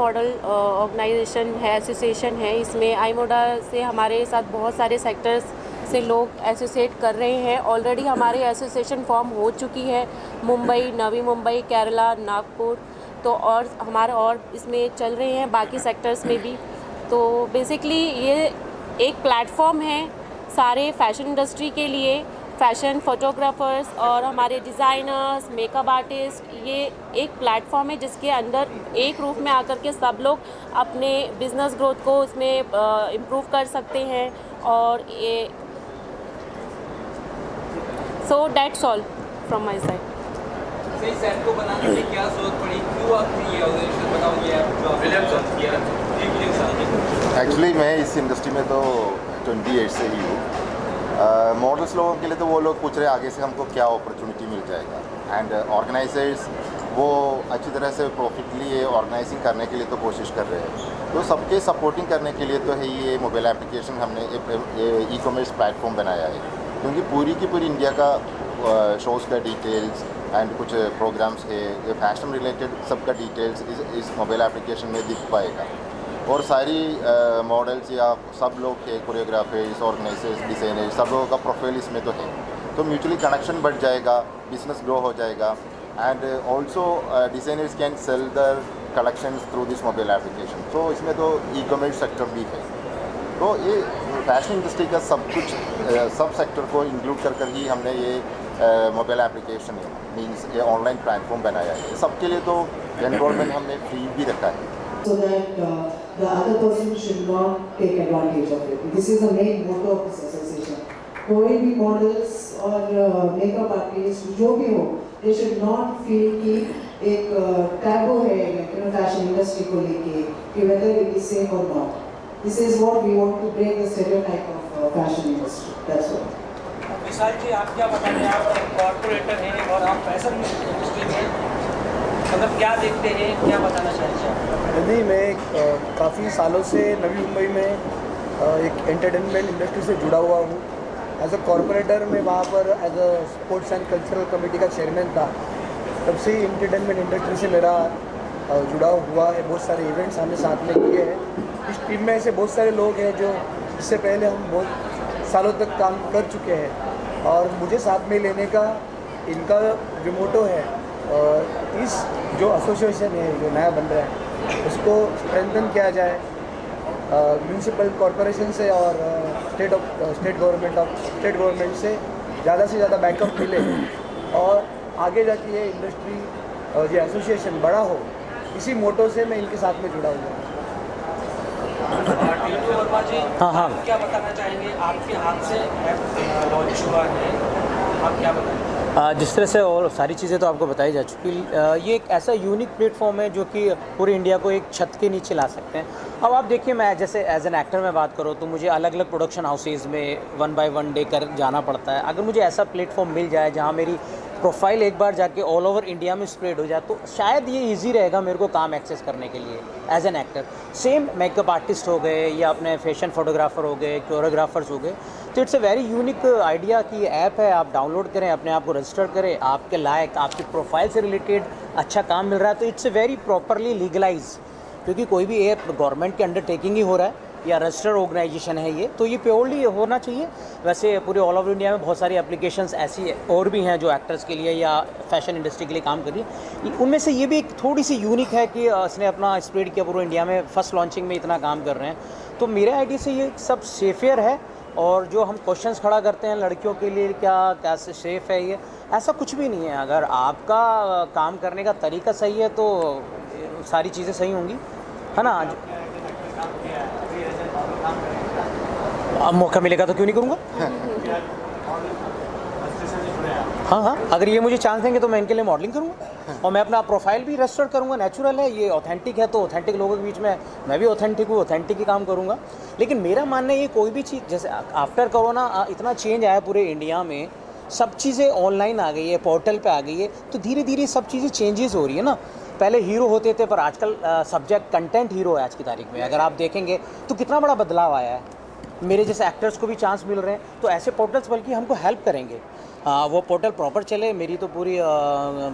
Model organisation है, association है। इसमें आई मोडा से हमारे साथ बहुत सारे सेक्टर्स से लोग एसोसिएट कर रहे हैं। ऑलरेडी हमारी एसोसिएशन फॉर्म हो चुकी है मुंबई, नवी मुंबई, केरला, नागपुर, तो और हमारे और इसमें चल रहे हैं बाकी सेक्टर्स में भी। तो बेसिकली ये एक प्लेटफॉर्म है सारे फैशन इंडस्ट्री के लिए, फैशन फोटोग्राफर्स और हमारे डिज़ाइनर्स, मेकअप आर्टिस्ट, ये एक प्लेटफॉर्म है जिसके अंदर एक रूप में आकर के सब लोग अपने बिजनेस ग्रोथ को उसमें इम्प्रूव कर सकते हैं। और ये so that's all from my side. सही सेट को बनाने की क्या जरूरत पड़ी, क्यों आपने ये ऑर्गेनाइजेशन बनाओ, ये जो विलियम्स किया एक्चुअली मैं इस इंडस्ट्री में तो 28 से ही हूँ। मॉडल्स लोगों के लिए तो वो लोग पूछ रहे आगे से हमको क्या अपॉर्चुनिटी मिल जाएगा, एंड ऑर्गेनाइजर्स वो अच्छी तरह से प्रॉफिटली ये ऑर्गेनाइजिंग करने के लिए तो कोशिश कर रहे हैं। तो सबके सपोर्टिंग करने के लिए तो है ये मोबाइल एप्लीकेशन हमने ई कॉमर्स प्लेटफॉर्म बनाया है, क्योंकि पूरी की पूरी इंडिया का शोज़ का डिटेल्स एंड कुछ प्रोग्राम्स है, ये फैशन रिलेटेड सबका डिटेल्स इस मोबाइल एप्लीकेशन में दिख पाएगा। और सारी मॉडल्स या सब लोग के कोरियोग्राफर्स, ऑर्गेनाइजर्स, डिज़ाइनर्स, सब लोगों का प्रोफाइल इसमें तो है। तो म्यूचुअली कनेक्शन बढ़ जाएगा, बिजनेस ग्रो हो जाएगा, and also designers can sell their collections through this mobile application. तो इसमें तो ई कॉमर्स सेक्टर भी है। तो ये फैशन इंडस्ट्री का सब कुछ सब सेक्टर को इंक्लूड कर ही हमने ये मोबाइल एप्लीकेशन मीन्स ये ऑनलाइन प्लेटफॉर्म बनाया है। सबके लिए तो एनरोलमेंट हमने फ्री भी रखा है, so that the other person should not take advantage of it. This is the main motto of this association. कोई भी मॉडल्स और मेकअप आर्टिस्ट जो भी हो, they should not feel कि एक टैबू है फैशन इंडस्ट्री को लेके कि whether it is safe or not. This is what we want to break the stereotype of fashion industry. That's all. विशाल जी, आप क्या बताएंगे, आप कॉर्पोरेटर हैं और आप फैशन इंडस्ट्री में मतलब क्या देखते हैं, क्या बताना चाहेंगे? नहीं, मैं काफ़ी सालों से नवी मुंबई में एक एंटरटेनमेंट इंडस्ट्री से जुड़ा हुआ हूँ। एज अ कॉर्पोरेटर मैं वहाँ पर as a sports and cultural committee का चेयरमैन था। तब से ही एंटरटेनमेंट इंडस्ट्री से मेरा जुड़ा हुआ है। बहुत सारे इवेंट्स हमने साथ में किए हैं। इस टीम में ऐसे बहुत सारे लोग हैं जो इससे पहले हम बहुत सालों तक काम कर चुके हैं, और मुझे साथ में लेने का इनका जो मोटो है, इस जो एसोसिएशन है जो नया बन रहा है उसको स्ट्रेंथन किया जाए म्यूनसिपल कॉरपोरेशन से और स्टेट गवर्नमेंट से ज़्यादा बैकअप मिले, और आगे जाके ये इंडस्ट्री जो एसोसिएशन बड़ा हो, इसी मोटो से मैं इनके साथ में जुड़ा हुआ हूँ। वर्मा जी, हाँ, क्या बताना चाहेंगे? आपके हाथ से ऐप लॉन्च हुआ है, आप क्या बताएंगे? जिस तरह से और सारी चीज़ें तो आपको बताई जा चुकी, ये एक ऐसा यूनिक प्लेटफॉर्म है जो कि पूरे इंडिया को एक छत के नीचे ला सकते हैं। अब आप देखिए, मैं जैसे एज एन एक्टर में बात करूँ तो मुझे अलग अलग प्रोडक्शन हाउसेज में 1 by 1 डे कर जाना पड़ता है। अगर मुझे ऐसा प्लेटफॉर्म मिल जाए जहाँ मेरी प्रोफाइल एक बार जाके ऑल ओवर इंडिया में स्प्रेड हो जाए, तो शायद ये इजी रहेगा मेरे को काम एक्सेस करने के लिए as an actor. Same makeup artist हो गए या अपने फैशन फोटोग्राफर हो गए, कोरियोग्राफर्स हो गए, तो it's a very unique idea कि ये ऐप है, आप डाउनलोड करें, अपने आप को रजिस्टर करें, आपके लायक आपकी प्रोफाइल से रिलेटेड अच्छा काम मिल रहा है, तो it's a very properly legalise, क्योंकि कोई भी ऐप गवर्नमेंट के अंडरटेकिंग ही हो रहा है या रजिस्टर्ड ऑर्गेनाइजेशन है ये, तो ये प्योरली होना चाहिए। वैसे पूरे ऑल ओवर इंडिया में बहुत सारी एप्लीकेशंस ऐसी और भी हैं जो एक्टर्स के लिए या फैशन इंडस्ट्री के लिए काम कर रही है। उनमें से ये भी एक थोड़ी सी यूनिक है कि इसने अपना स्प्रेड किया पूरे इंडिया में, फर्स्ट लॉन्चिंग में इतना काम कर रहे हैं। तो मेरे आइडिया से ये सब सेफियर है, और जो हम क्वेश्चंस खड़ा करते हैं लड़कियों के लिए क्या सेफ़ है, ये ऐसा कुछ भी नहीं है। अगर आपका काम करने का तरीका सही है तो सारी चीज़ें सही होंगी, है ना। अब मौका मिलेगा तो क्यों नहीं करूँगा। हाँ, अगर ये मुझे चांस देंगे तो मैं इनके लिए मॉडलिंग करूँगा, और मैं अपना प्रोफाइल भी रजिस्टर करूँगा। नेचुरल है, ये ऑथेंटिक है, तो ऑथेंटिक लोगों के बीच में मैं भी ऑथेंटिक हूँ, ऑथेंटिक ही काम करूँगा। लेकिन मेरा मानना है ये कोई भी चीज़, जैसे आफ्टर कोरोना इतना चेंज आया पूरे इंडिया में, सब चीज़ें ऑनलाइन आ गई है, पोर्टल पे आ गई है, तो धीरे धीरे सब चीज़ें चेंजेस हो रही है ना। पहले हीरो होते थे, पर आजकल सब्जेक्ट कंटेंट हीरो है आज की तारीख में। अगर आप देखेंगे तो कितना बड़ा बदलाव आया है। मेरे जैसे एक्टर्स को भी चांस मिल रहे हैं, तो ऐसे पोर्टल्स बल्कि हमको हेल्प करेंगे। वो पोर्टल प्रॉपर चले, मेरी तो पूरी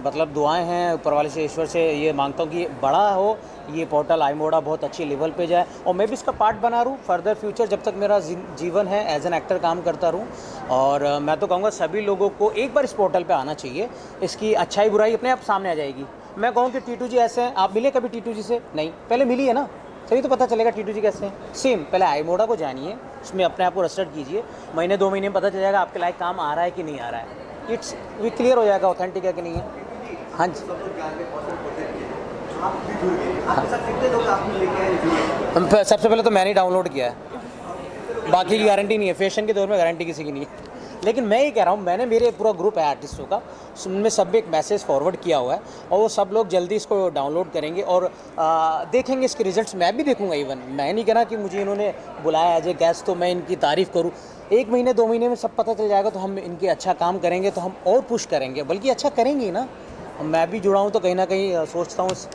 मतलब दुआएं हैं ऊपर वाले से, ईश्वर से ये मांगता हूँ कि बड़ा हो ये पोर्टल, iModa बहुत अच्छी लेवल पे जाए और मैं भी इसका पार्ट बना रहूँ फर्दर फ्यूचर, जब तक मेरा जीवन है एज एन एक्टर काम करता रहूँ। और मैं तो कहूँगा सभी लोगों को एक बार इस पोर्टल पे आना चाहिए, इसकी अच्छाई बुराई अपने आप सामने आ जाएगी। मैं कहूँ कि टीटू जी ऐसे हैं, आप मिले कभी टीटू जी से? नहीं, पहले मिली है ना, तभी तो पता चलेगा टीटू जी कैसे हैं। सेम पहले iModa को जानिए, उसमें अपने आप को रजिस्टर्ड कीजिए, महीने 2 महीने में पता चल जाएगा आपके लायक काम आ रहा है कि नहीं आ रहा है। इट्स भी क्लियर हो जाएगा ऑथेंटिक है कि नहीं है। हाँ जी, सबसे पहले तो मैंने ही डाउनलोड किया है, बाकी की गारंटी नहीं है, फैशन के दौर में गारंटी किसी की नहीं है। लेकिन मैं ये कह रहा हूँ, मैंने मेरे पूरा ग्रुप है आर्टिस्टों का, उनमें सब एक मैसेज फॉरवर्ड किया हुआ है और वो सब लोग जल्दी इसको डाउनलोड करेंगे और देखेंगे इसके रिजल्ट्स। मैं भी देखूंगा, इवन मैं नहीं कहना कि मुझे इन्होंने बुलाया एज ए गेस्ट तो मैं इनकी तारीफ़ करूँ। 1 महीने 2 महीने में सब पता चल जाएगा, तो हम इनके अच्छा काम करेंगे तो हम और पुश करेंगे, बल्कि अच्छा करेंगे ही ना। मैं भी जुड़ा हूँ तो कहीं ना कहीं सोचता हूँ इस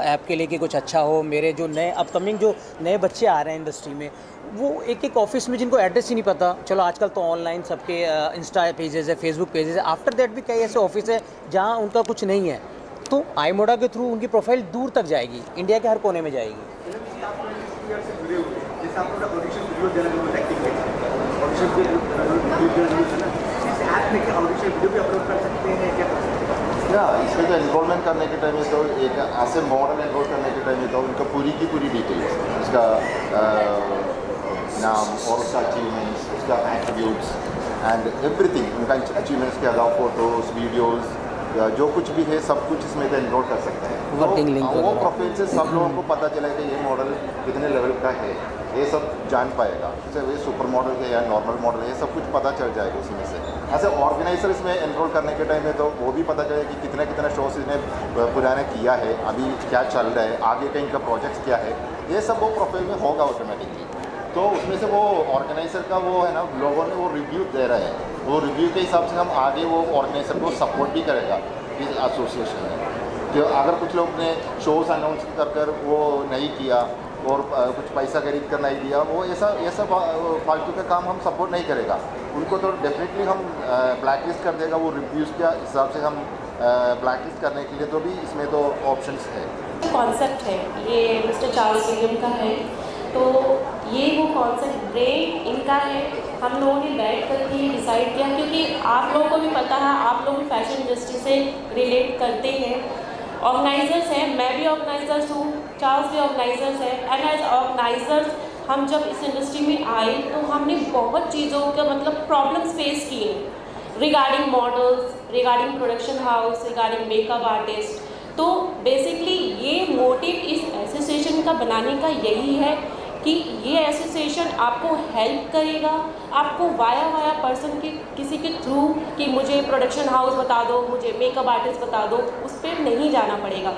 ऐप के लिए कि कुछ अच्छा हो। मेरे जो नए अपकमिंग जो नए बच्चे आ रहे हैं इंडस्ट्री में, वो एक ऑफिस में जिनको एड्रेस ही नहीं पता, चलो आजकल तो ऑनलाइन सबके इंस्टा पेजेस है, फेसबुक पेजेस है, आफ्टर दैट भी कई ऐसे ऑफिस है जहाँ उनका कुछ नहीं है, तो iModa के थ्रू उनकी प्रोफाइल दूर तक जाएगी, इंडिया के हर कोने में जाएगी। या इसमें तो एनरोलमेंट करने के टाइम में तो एक ऐसे मॉडल एनरोल करने के टाइम में तो उनका पूरी की पूरी डिटेल्स, उसका नाम और उसका अचीवमेंट्स, उसका एट्रीब्यूट्स एंड एवरीथिंग, उनका अचीवमेंट्स के अलावा फ़ोटोज़, वीडियोज़, जो कुछ भी है सब कुछ इसमें तो एनरोल कर सकते हैं। वर्किंग लिंक तो वो प्रोफाइल से सब लोगों को पता चलेगा कि ये मॉडल कितने लेवल का है, ये सब जान पाएगा। जैसे ये सुपर मॉडल है या नॉर्मल मॉडल है, ये सब कुछ पता चल जाएगा उसी में से। ऐसे ऑर्गेनाइजर इसमें एनरोल करने के टाइम में तो वो भी पता चलेगा कि कितना शोज इसने पुराने किया है, अभी क्या चल रहा है, आगे का इनका प्रोजेक्ट्स क्या है, ये सब वो प्रोफाइल में होगा ऑटोमेटिकली। तो उसमें से वो ऑर्गेनाइजर का वो है ना, लोगों ने वो रिव्यू दे रहे हैं, वो रिव्यू के हिसाब से हम आगे वो ऑर्गेनाइजर को सपोर्ट भी करेगा इस एसोसिएशन में। कि अगर कुछ लोग ने शोज़ अनाउंस कर वो नहीं किया और कुछ पैसा खरीद कर नहीं दिया, वो ऐसा फालतू का काम हम सपोर्ट नहीं करेगा, उनको तो डेफिनेटली हम ब्लैक लिस्ट कर देगा। वो रिव्यूज़ के हिसाब से हम ब्लैक लिस्ट करने के लिए तो भी इसमें तो ऑप्शंस है। कॉन्सेप्ट है ये मिस्टर चार्ल्स विलियम का है, तो ये वो कॉन्सेप्ट ब्रेन इनका है। हम लोगों ने बैठ करके ये डिसाइड किया, क्योंकि आप लोगों को भी पता है, आप लोग भी फैशन इंडस्ट्री से रिलेट करते हैं, ऑर्गेनाइजर्स हैं, मैं भी ऑर्गेनाइजर्स हूँ, चार्ल्स भी ऑर्गेनाइजर्स है। एंड एज ऑर्गेनाइजर्स हम जब इस इंडस्ट्री में आए तो हमने बहुत चीज़ों का मतलब प्रॉब्लम्स फेस किए regarding models, regarding production house, regarding makeup artist. तो बेसिकली ये मोटिव इस एसोसिएशन का बनाने का यही है कि ये एसोसिएशन आपको हेल्प करेगा, आपको वाया पर्सन के किसी के थ्रू कि मुझे प्रोडक्शन हाउस बता दो, मुझे मेकअप आर्टिस्ट बता दो, उस पर नहीं जाना पड़ेगा।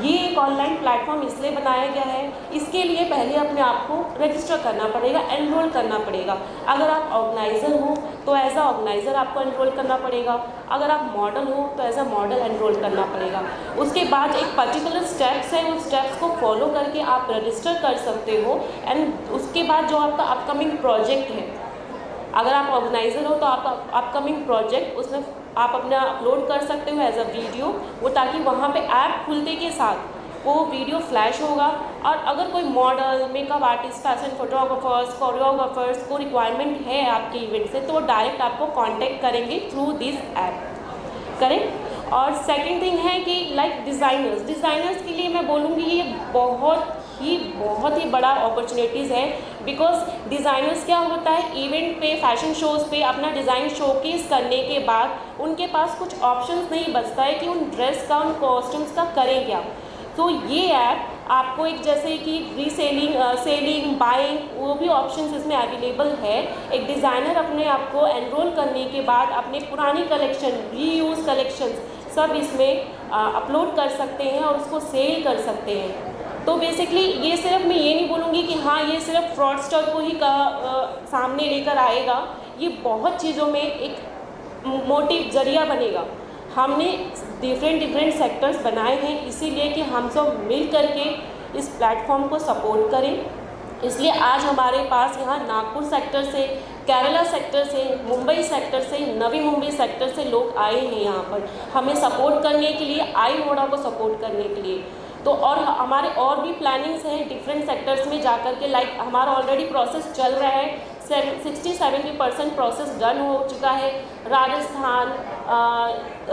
ये एक ऑनलाइन प्लेटफॉर्म इसलिए बनाया गया है, इसके लिए पहले अपने आप को रजिस्टर करना पड़ेगा, एनरोल करना पड़ेगा। अगर आप ऑर्गेनाइज़र हो तो एज अ ऑर्गेनाइज़र आपको एनरोल करना पड़ेगा, अगर आप मॉडल हो तो एज अ मॉडल एनरोल करना पड़ेगा। उसके बाद एक पर्टिकुलर स्टेप्स है, उस स्टेप्स को फॉलो करके आप रजिस्टर कर सकते हो। एंड उसके बाद जो आपका अपकमिंग प्रोजेक्ट है, अगर आप ऑर्गेनाइज़र हो तो आपका अपकमिंग प्रोजेक्ट उसमें आप अपना अपलोड कर सकते हो एज अ वीडियो, वो ताकि वहाँ पे ऐप खुलते के साथ वो वीडियो फ्लैश होगा। और अगर कोई model, makeup artist, fashion photographers, choreographers को रिक्वायरमेंट है आपके इवेंट से, तो वो डायरेक्ट आपको कांटेक्ट करेंगे थ्रू दिस ऐप, करेक्ट। और सेकंड थिंग है कि लाइक डिज़ाइनर्स के लिए मैं बोलूँगी ये बहुत ही बड़ा अपॉर्चुनिटीज़ है। बिकॉज डिज़ाइनर्स क्या होता है, इवेंट पे, फैशन शोज़ पे अपना डिज़ाइन शोकेस करने के बाद उनके पास कुछ ऑप्शंस नहीं बचता है कि उन ड्रेस का, उन कॉस्ट्यूम्स का करें क्या। तो ये ऐप आपको एक जैसे कि रीसेलिंग, सेलिंग, बाइंग, वो भी ऑप्शंस इसमें अवेलेबल है। एक डिज़ाइनर अपने आप को एनरोल करने के बाद अपने पुरानी कलेक्शन, रीयूज़ कलेक्शन सब इसमें अपलोड कर सकते हैं और उसको सेल कर सकते हैं। तो बेसिकली ये सिर्फ मैं ये नहीं बोलूँगी कि हाँ ये सिर्फ फ्रॉडस्टर को ही सामने लेकर आएगा, ये बहुत चीज़ों में एक मोटिव जरिया बनेगा। हमने डिफरेंट सेक्टर्स बनाए हैं इसीलिए कि हम सब मिल करके इस प्लेटफॉर्म को सपोर्ट करें इसलिए आज हमारे पास यहाँ नागपुर सेक्टर से, केरला सेक्टर से, मुंबई सेक्टर से, नवी मुंबई सेक्टर से लोग आए हैं यहाँ पर हमें सपोर्ट करने के लिए, आई मोडा को सपोर्ट करने के लिए। तो और हमारे और भी प्लानिंग्स हैं डिफरेंट सेक्टर्स में जाकर के, लाइक हमारा ऑलरेडी प्रोसेस चल रहा है, 60-70% प्रोसेस डन हो चुका है। राजस्थान,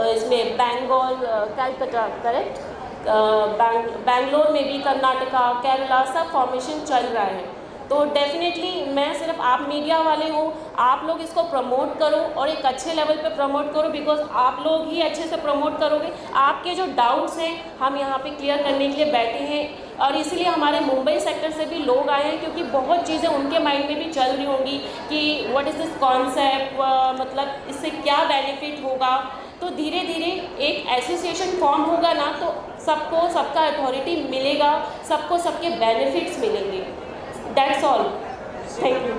इसमें बंगाल, कलकत्ता, करेक्ट, बैंगलोर में भी, कर्नाटका, केरला, सब फॉर्मेशन चल रहा है। तो डेफिनेटली मैं सिर्फ, आप मीडिया वाले हो, आप लोग इसको प्रमोट करो और एक अच्छे लेवल पे प्रमोट करो, बिकॉज आप लोग ही अच्छे से प्रमोट करोगे। आपके जो डाउट्स हैं हम यहाँ पे क्लियर करने के लिए बैठे हैं, और इसीलिए हमारे मुंबई सेक्टर से भी लोग आए हैं, क्योंकि बहुत चीज़ें उनके माइंड में भी चल रही होंगी कि व्हाट इज़ दिस कॉन्सेप्ट, मतलब इससे क्या बेनिफिट होगा। तो धीरे धीरे एक एसोसिएशन फॉर्म होगा ना, तो सबको सबका अथॉरिटी मिलेगा, सबको सबके बेनिफिट्स मिलेंगे। That's all. Thank you.